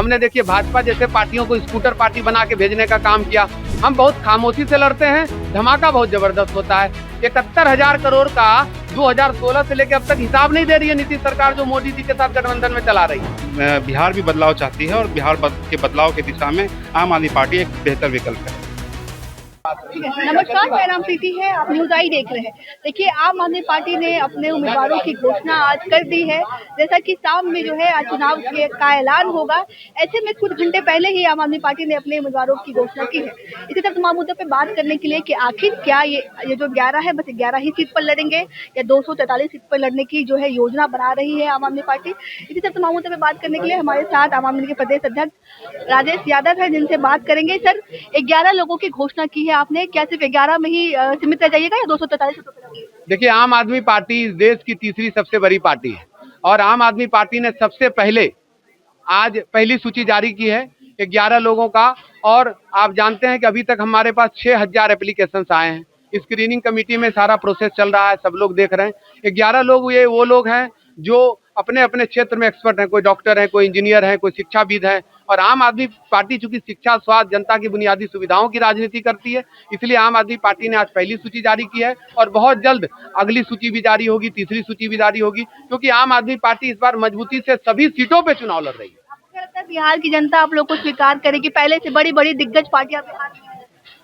हमने देखिए भाजपा जैसे पार्टियों को स्कूटर पार्टी बना के भेजने का काम किया। हम बहुत खामोशी से लड़ते हैं, धमाका बहुत जबरदस्त होता है। 71,000 करोड़ का 2016 से लेकर अब तक हिसाब नहीं दे रही है नीतीश सरकार, जो मोदी जी के साथ गठबंधन में चला रही है। बिहार भी बदलाव चाहती है और बिहार के बदलाव की दिशा में आम आदमी पार्टी एक बेहतर विकल्प है। नमस्कार, मेरा नाम प्रीति है, आप न्यूज़ आई देख रहे हैं। देखिए, आम आदमी पार्टी ने अपने उम्मीदवारों की घोषणा आज कर दी है। जैसा कि शाम में जो है आज चुनाव का ऐलान होगा, ऐसे में कुछ घंटे पहले ही आम आदमी पार्टी ने अपने उम्मीदवारों की घोषणा की है। इसी तरह तमाम मुद्दों पर बात करने के लिए कि आखिर क्या ये जो 11 है, बस 11 ही सीट पर लड़ेंगे या 243 सीट पर लड़ने की जो है योजना बना रही है आम आदमी पार्टी। इसी तरह तमाम मुद्दों पर बात करने के लिए हमारे साथ आम आदमी के प्रदेश अध्यक्ष राजेश यादव है, जिनसे बात करेंगे। सर, 11 लोगों की घोषणा की है आपने, क्या सिर्फ 11 में ही सीमित रह जाइएगा या 243? देखिए, आम आदमी पार्टी इस देश की तीसरी सबसे बड़ी पार्टी है और आम आदमी पार्टी ने सबसे पहले आज पहली सूची जारी की है 11 लोगों का। और आप जानते हैं कि अभी तक हमारे पास 6,000 एप्लीकेशंस आए हैं। स्क्रीनिंग कमेटी में सारा प्रोसेस चल रहा है, सब लोग देख रहे हैं। 11 लोग ये वो लोग हैं जो अपने अपने क्षेत्र में एक्सपर्ट हैं। कोई डॉक्टर है, कोई इंजीनियर है, कोई शिक्षाविद है। और आम आदमी पार्टी चूंकि शिक्षा, स्वास्थ्य, जनता की बुनियादी सुविधाओं की राजनीति करती है, इसलिए आम आदमी पार्टी ने आज पहली सूची जारी की है और बहुत जल्द अगली सूची भी जारी होगी, तीसरी सूची भी जारी होगी, क्योंकि आम आदमी पार्टी इस बार मजबूती से सभी सीटों पे चुनाव लड़ रही है। आपको लगता है बिहार की जनता आप लोग को स्वीकार करेगी? पहले से बड़ी बड़ी दिग्गज पार्टियां बिहार में हैं।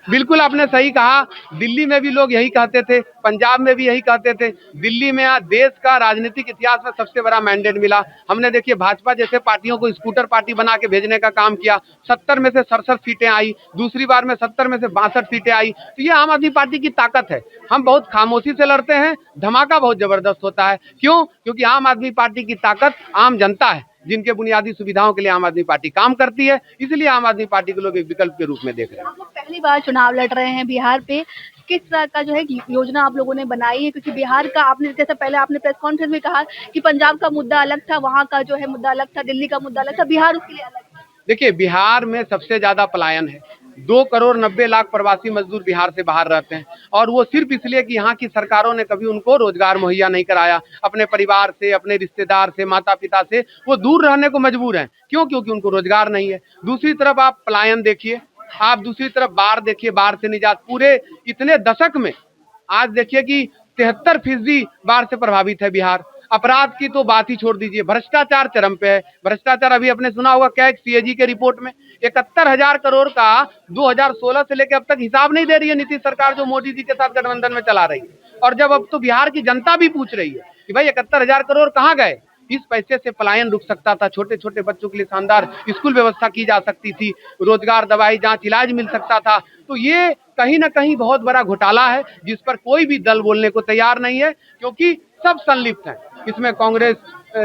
बिल्कुल, आपने सही कहा। दिल्ली में भी लोग यही कहते थे, पंजाब में भी यही कहते थे। दिल्ली में आज देश का राजनीतिक इतिहास में सबसे बड़ा मैंडेट मिला। हमने देखिए भाजपा जैसे पार्टियों को स्कूटर पार्टी बना के भेजने का काम किया। 70 में से 67 सीटें आई, दूसरी बार में 70 में से 62 सीटें आई। तो ये आम आदमी पार्टी की ताकत है। हम बहुत खामोशी से लड़ते हैं, धमाका बहुत जबरदस्त होता है। क्यों? क्योंकि आम आदमी पार्टी की ताकत आम जनता है, जिनके बुनियादी सुविधाओं के लिए आम आदमी पार्टी काम करती है। इसलिए आम आदमी पार्टी को लोग एक विकल्प के रूप में देख रहे हैं। आप लोग पहली बार चुनाव लड़ रहे हैं बिहार पे, किस तरह का जो है योजना आप लोगों ने बनाई है? क्योंकि बिहार का आपने जैसे पहले आपने प्रेस कॉन्फ्रेंस में कहा कि पंजाब का मुद्दा अलग था, वहाँ का जो है मुद्दा अलग था, दिल्ली का मुद्दा अलग था, बिहार उसके लिए अलग था। देखिए, बिहार में सबसे ज्यादा पलायन है। 2 करोड़ 90 लाख प्रवासी मजदूर बिहार से बाहर रहते हैं और वो सिर्फ इसलिए कि यहाँ की सरकारों ने कभी उनको रोजगार मुहैया नहीं कराया। अपने परिवार से, अपने रिश्तेदार से, माता पिता से वो दूर रहने को मजबूर हैं। क्यों? क्योंकि उनको रोजगार नहीं है। दूसरी तरफ आप पलायन देखिए, आप दूसरी तरफ बाढ़ देखिए, बाढ़ से निजात पूरे इतने दशक में आज देखिए कि 73% बाढ़ से प्रभावित है बिहार। अपराध की तो बात ही छोड़ दीजिए, भ्रष्टाचार चरम पे है। भ्रष्टाचार अभी आपने सुना होगा क्या, एक सीएजी के रिपोर्ट में 71,000 करोड़ का 2016 से लेकर अब तक हिसाब नहीं दे रही है नीतीश सरकार, जो मोदी जी के साथ गठबंधन में चला रही है। और जब अब तो बिहार की जनता भी पूछ रही है कि भाई 71,000 करोड़ कहाँ गए, इस पैसे से पलायन रुक सकता था, छोटे छोटे बच्चों के लिए शानदार स्कूल व्यवस्था की जा सकती थी, रोजगार, दवाई, जांच, इलाज मिल सकता था। तो ये कहीं ना कहीं बहुत बड़ा घोटाला है, जिस पर कोई भी दल बोलने को तैयार नहीं है, क्योंकि सब संलिप्त हैं इसमें। कांग्रेस,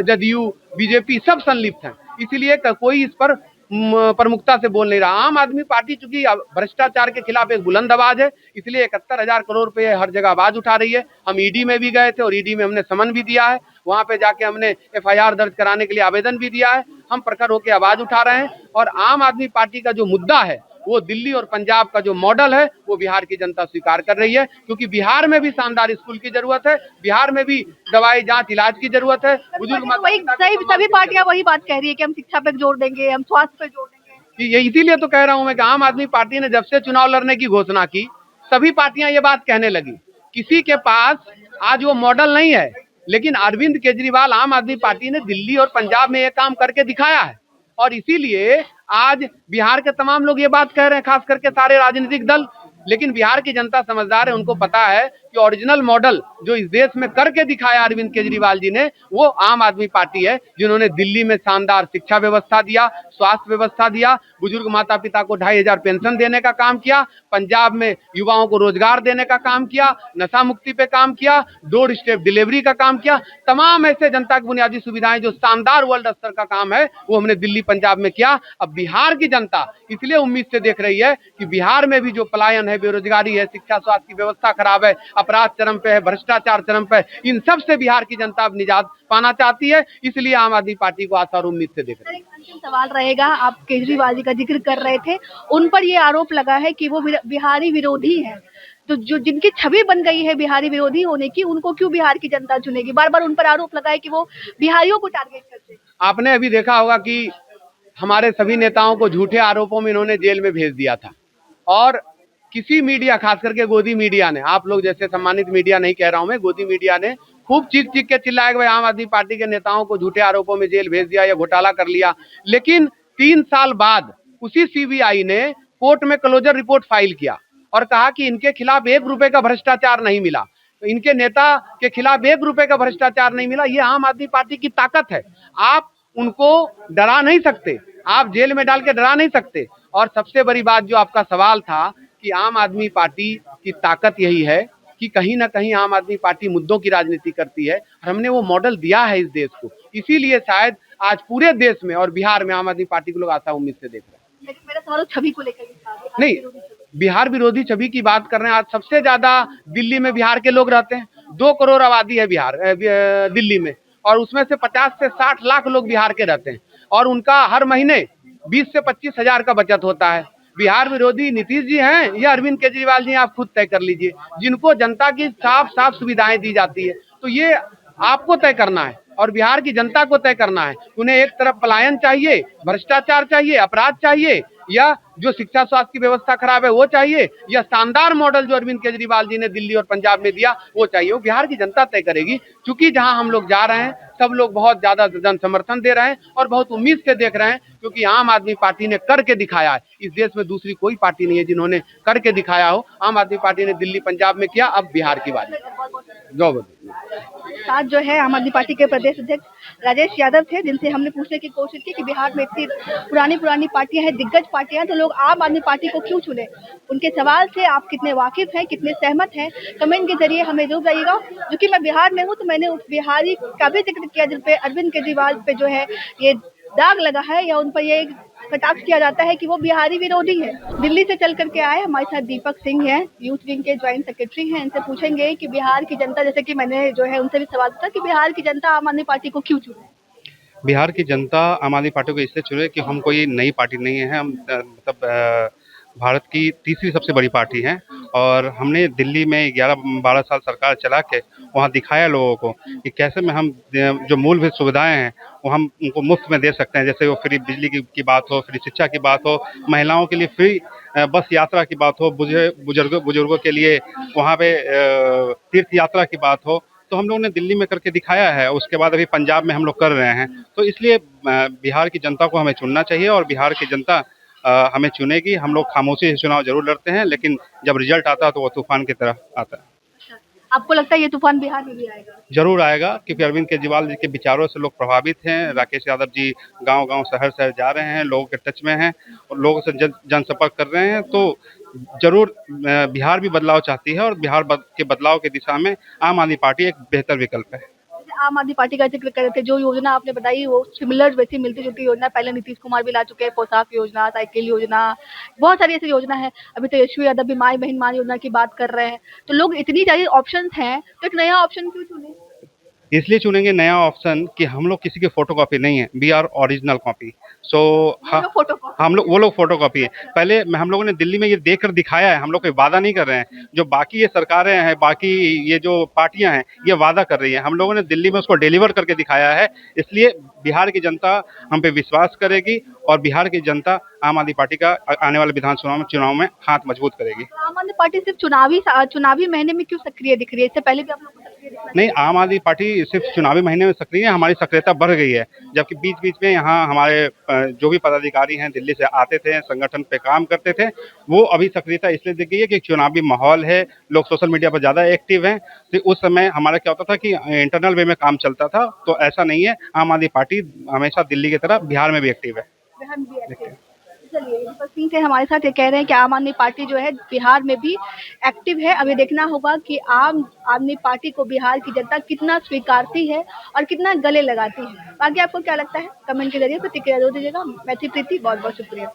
जदयू, बीजेपी सब संलिप्त हैं, इसीलिए कोई इस पर प्रमुखता से बोल नहीं रहा। आम आदमी पार्टी चूंकि भ्रष्टाचार के खिलाफ एक बुलंद आवाज है, इसलिए 71,000 करोड़ पे हर जगह आवाज उठा रही है। हम ईडी में भी गए थे और ईडी में हमने समन भी दिया है, वहां पे जाके हमने एफआईआर दर्ज कराने के लिए आवेदन भी दिया है। हम प्रखर होकर आवाज उठा रहे हैं और आम आदमी पार्टी का जो मुद्दा है, वो दिल्ली और पंजाब का जो मॉडल है, वो बिहार की जनता स्वीकार कर रही है। क्योंकि बिहार में भी शानदार स्कूल की जरूरत है, बिहार में भी दवाई, जांच, इलाज की जरूरत है। बुजुर्ग वही सभी पार्टियां वही बात कह रही है कि हम शिक्षा पे जोर देंगे, हम स्वास्थ्य पे जोर देंगे। ये इसीलिए तो कह रहा हूं मैं कि आम आदमी पार्टी ने जब से चुनाव लड़ने की घोषणा की, सभी पार्टियां ये बात कहने लगी। किसी के पास आज वो मॉडल नहीं है, लेकिन अरविंद केजरीवाल, आम आदमी पार्टी ने दिल्ली और पंजाब में ये काम करके दिखाया है। और इसीलिए आज बिहार के तमाम लोग ये बात कह रहे हैं, खास करके सारे राजनीतिक दल। लेकिन बिहार की जनता समझदार है, उनको पता है कि ओरिजिनल मॉडल जो इस देश में करके दिखाया अरविंद केजरीवाल जी ने, वो आम आदमी पार्टी है, जिन्होंने दिल्ली में शानदार शिक्षा व्यवस्था दिया, स्वास्थ्य व्यवस्था दिया, बुजुर्ग माता पिता को 2,500 पेंशन देने का काम किया, पंजाब में युवाओं को रोजगार देने का काम किया, नशा मुक्ति पे काम किया, डोर स्टेप डिलीवरी का काम किया। तमाम ऐसे जनता की बुनियादी सुविधाएं जो शानदार वर्ल्ड स्तर का काम है, वो हमने दिल्ली पंजाब में किया। अब बिहार की जनता इसलिए उम्मीद से देख रही है कि बिहार में भी जो पलायन है, बेरोजगारी है, शिक्षा स्वास्थ्य की व्यवस्था खराब है, अपराध चरम पे है, भ्रष्टाचार चरम पे है, इन सब से बिहार की जनता अब निजात पाना चाहती है। इसलिए आम आदमी पार्टी को आशा और उम्मीद से देख रही है। अंतिम सवाल रहेगा, आप केजरीवाल जी का जिक्र कर रहे थे, उन पर ये आरोप लगा है कि वो बिहारी विरोधी है। तो जो जिनकी छवि बन गई है बिहारी विरोधी होने की, उनको क्यों बिहार की जनता चुनेगी? बार बार उन पर आरोप लगा है कि वो बिहारियों को टारगेट करते हैं। आपने अभी देखा होगा कि हमारे सभी नेताओं को झूठे आरोपों में इन्होंने जेल में भेज दिया था। और किसी मीडिया, खास करके गोदी मीडिया ने, आप लोग जैसे सम्मानित मीडिया नहीं कह रहा हूं मैं, गोदी मीडिया ने खूब चीख चीख के चिल्लाया कि भाई आम आदमी पार्टी के नेताओं को झूठे आरोपों में जेल भेज दिया या घोटाला कर लिया। लेकिन 3 साल बाद उसी सीबीआई ने कोर्ट में क्लोजर रिपोर्ट फाइल किया और कहा कि इनके खिलाफ 1 रुपए का भ्रष्टाचार नहीं मिला, इनके नेता के खिलाफ 1 रुपए का भ्रष्टाचार नहीं मिला। ये आम आदमी पार्टी की ताकत है। आप उनको डरा नहीं सकते, आप जेल में डाल के डरा नहीं सकते। और सबसे बड़ी बात जो आपका सवाल था कि आम आदमी पार्टी की ताकत यही है कि कहीं ना कहीं आम आदमी पार्टी मुद्दों की राजनीति करती है और हमने वो मॉडल दिया है इस देश को। इसीलिए शायद आज पूरे देश में और बिहार में आम आदमी पार्टी को लोग आशा उम्मीद से देख रहे हैं। लेकिन मेरा सवाल छवि को लेकर नहीं, बिहार विरोधी छवि की बात कर रहे हैं। आज सबसे ज्यादा दिल्ली में बिहार के लोग रहते हैं। 2 करोड़ आबादी है बिहार दिल्ली में, और उसमें से 50 से 60 लाख लोग बिहार के रहते हैं और उनका हर महीने 20 से 25 हजार का बचत होता है। बिहार विरोधी नीतीश जी हैं या अरविंद केजरीवाल जी, आप खुद तय कर लीजिए। जिनको जनता की साफ साफ सुविधाएं दी जाती है, तो ये आपको तय करना है और बिहार की जनता को तय करना है। उन्हें एक तरफ पलायन चाहिए, भ्रष्टाचार चाहिए, अपराध चाहिए, या जो शिक्षा स्वास्थ्य की व्यवस्था खराब है वो चाहिए, या शानदार मॉडल जो अरविंद केजरीवाल जी ने दिल्ली और पंजाब में दिया वो चाहिए। वो बिहार की जनता तय करेगी। क्योंकि जहां हम लोग जा रहे हैं सब लोग बहुत ज्यादा जन समर्थन दे रहे हैं और बहुत उम्मीद से देख रहे हैं, क्योंकि आम आदमी पार्टी ने करके दिखाया है। इस देश में दूसरी कोई पार्टी नहीं है जिन्होंने करके दिखाया हो। आम आदमी पार्टी ने दिल्ली पंजाब में किया, अब बिहार की बारी। साथ जो है आम आदमी पार्टी के प्रदेश अध्यक्ष राजेश यादव थे, जिनसे हमने पूछने की कोशिश की कि बिहार में इतनी पुरानी पार्टियां हैं, दिग्गज पार्टियां, तो लोग आम आदमी पार्टी को क्यों चुने। उनके सवाल से आप कितने वाकिफ हैं, कितने सहमत हैं, कमेंट के जरिए हमें जरूर बताइएगा। जो कि मैं बिहार में हूँ तो मैंने उस बिहारी का भी जिक्र किया जिन पे अरविंद केजरीवाल पे जो है ये दाग लगा है या उन पर ये कटाक्ष किया जाता है कि वो बिहारी विरोधी है। दिल्ली से चल करके आए हमारे साथ दीपक सिंह हैं, यूथ विंग के ज्वाइंट सेक्रेटरी हैं। इनसे पूछेंगे कि बिहार की जनता, जैसे कि मैंने जो है उनसे भी सवाल पूछा कि बिहार की जनता आम आदमी पार्टी को क्यों चुने। बिहार की जनता आम आदमी पार्टी को इसलिए चुने कि हम कोई नई पार्टी नहीं है। हम मतलब भारत की तीसरी सबसे बड़ी पार्टी है और हमने दिल्ली में 11-12 साल सरकार चला के वहाँ दिखाया लोगों को कि कैसे में हम जो मूलभूत सुविधाएं हैं वो हम उनको मुफ्त में दे सकते हैं। जैसे वो फ्री बिजली की बात हो, फ्री शिक्षा की बात हो, महिलाओं के लिए फ्री बस यात्रा की बात हो, बुजुर्गों के लिए वहाँ पे तीर्थ यात्रा की बात हो, तो हम लोगों ने दिल्ली में करके दिखाया है। उसके बाद अभी पंजाब में हम लोग कर रहे हैं। तो इसलिए बिहार की जनता को हमें चुनना चाहिए और बिहार की जनता हमें चुनेगी। हम लोग खामोशी से चुनाव जरूर लड़ते हैं, लेकिन जब रिजल्ट आता है तो वो तूफान की तरह आता है। आपको लगता है ये तूफान बिहार में भी आएगा? जरूर आएगा, क्योंकि अरविंद केजरीवाल जी के विचारों से लोग प्रभावित हैं। राकेश यादव जी गांव-गांव, शहर-शहर जा रहे हैं, लोगों के टच में हैं और लोगों से जनसंपर्क कर रहे हैं। तो जरूर बिहार भी बदलाव चाहती है और बिहार के बदलाव की दिशा में आम आदमी पार्टी एक बेहतर विकल्प है। आम आदमी पार्टी का जिक्र कर रहे थे, जो योजना आपने बताई वो सिमिलर वैसी मिलती जुलती योजना पहले नीतीश कुमार भी ला चुके हैं। पोशाक योजना, साइकिल योजना, बहुत सारी ऐसी योजना है। अभी तो यशवी यादव भी माई बहन मान योजना की बात कर रहे हैं। तो लोग इतनी सारी ऑप्शंस हैं तो एक नया ऑप्शन क्यों चुने? इसलिए चुनेंगे नया ऑप्शन कि हम लोग किसी के फोटोकॉपी नहीं है, वी आर ओरिजिनल कॉपी। सो हम लोग वो लोग फोटोकॉपी है। पहले हम लोगों ने दिल्ली में ये देख कर दिखाया है, हम लोग कोई वादा नहीं कर रहे हैं। जो बाकी ये सरकारें हैं, बाकी ये जो पार्टियां हैं, ये वादा कर रही हैं, हम लोगों ने दिल्ली में उसको डिलीवर करके दिखाया है। इसलिए बिहार की जनता हम पे विश्वास करेगी और बिहार की जनता आम आदमी पार्टी का आने वाले विधानसभा चुनाव में हाथ मजबूत करेगी। आम आदमी पार्टी सिर्फ चुनावी महीने में क्यों सक्रिय दिख रही है? इससे पहले भी आप लोग नहीं, आम आदमी पार्टी सिर्फ चुनावी महीने में सक्रिय है। हमारी सक्रियता बढ़ गई है, जबकि बीच बीच में यहाँ हमारे जो भी पदाधिकारी हैं दिल्ली से आते थे, संगठन पे काम करते थे, वो अभी सक्रियता इसलिए दिख गई है कि चुनावी माहौल है, लोग सोशल मीडिया पर ज़्यादा एक्टिव हैं। तो उस समय हमारा क्या होता था कि इंटरनल वे में काम चलता था, तो ऐसा नहीं है। आम आदमी पार्टी हमेशा दिल्ली की तरह बिहार में भी एक्टिव है। चलिए, दीपक सिंह थे हमारे साथ, ये कह रहे हैं कि आम आदमी पार्टी जो है बिहार में भी एक्टिव है। अभी देखना होगा कि आम आदमी पार्टी को बिहार की जनता कितना स्वीकारती है और कितना गले लगाती है। बाकी आपको क्या लगता है कमेंट के जरिए प्रतिक्रिया जरूर दीजिएगा। मैं थी प्रीति, बहुत बहुत शुक्रिया।